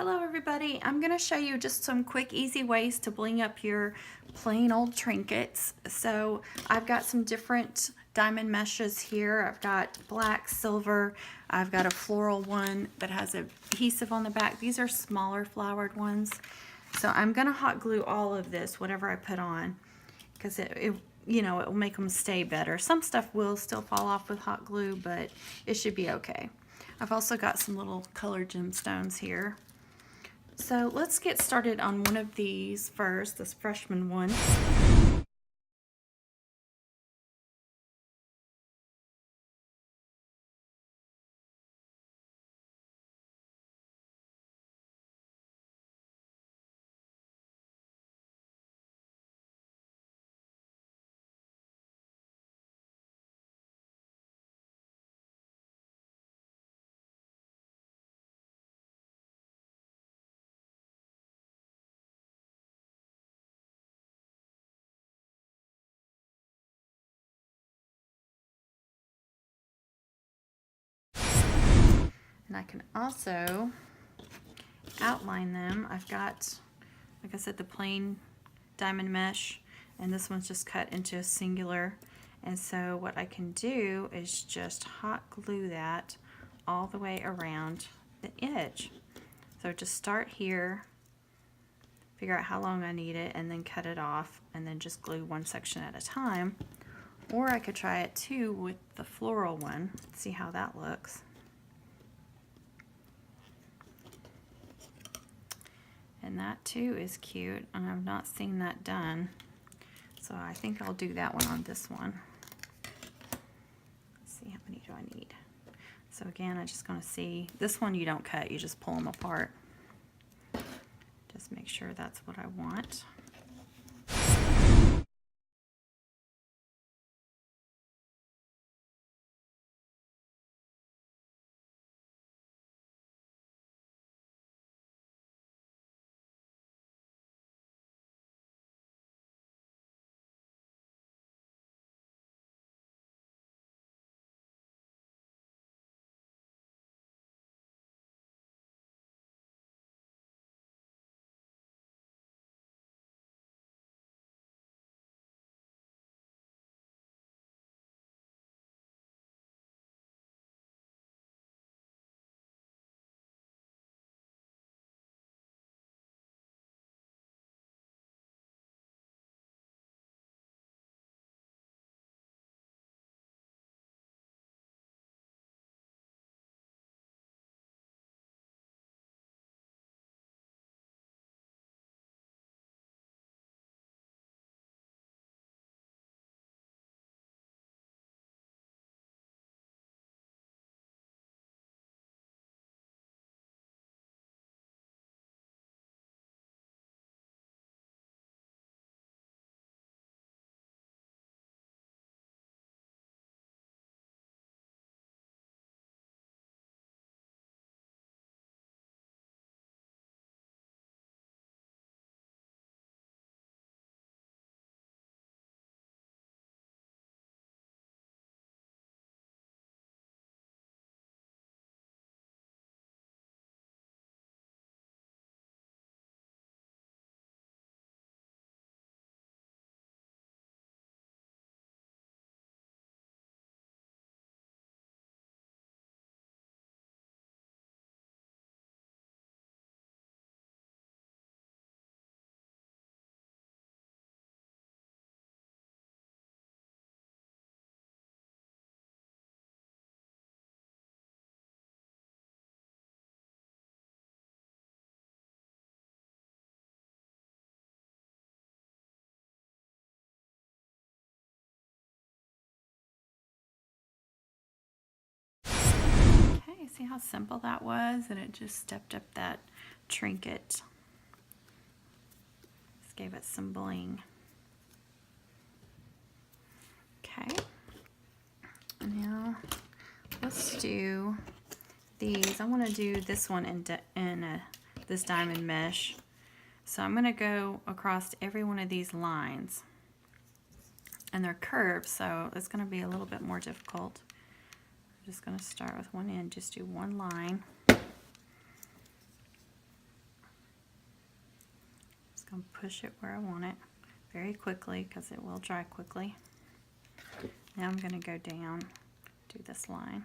Hello everybody, I'm going to show you just some quick easy ways to bling up your plain old trinkets. So I've got some different diamond meshes here. I've got black, silver, I've got a floral one that has adhesive on the back. These are smaller flowered ones. So I'm going to hot glue all of this, whatever I put on, because it will make them stay better. Some stuff will still fall off with hot glue, but it should be okay. I've also got some little colored gemstones here. So let's get started on one of these first, this freshman one. And I can also outline them. I've got, like I said, the plain diamond mesh, and this one's just cut into a singular. And so what I can do is just hot glue that all the way around the edge. So just start here, figure out how long I need it, and then cut it off, and then just glue one section at a time. Or I could try it too with the floral one, see how that looks. And that too is cute, and I've not seen that done. So I think I'll do that one on this one. Let's see, how many do I need? So again, I'm just gonna see, this one you don't cut, you just pull them apart. Just make sure that's what I want. Okay, see how simple that was? And it just stepped up that trinket. Just gave it some bling. Okay, now let's do these. I want to do this one in this diamond mesh. So I'm going to go across every one of these lines. And they're curved, so it's going to be a little bit more difficult. I'm just going to start with one end, just do one line. going to push it where I want it very quickly because it will dry quickly. Now I'm going to go down, do this line.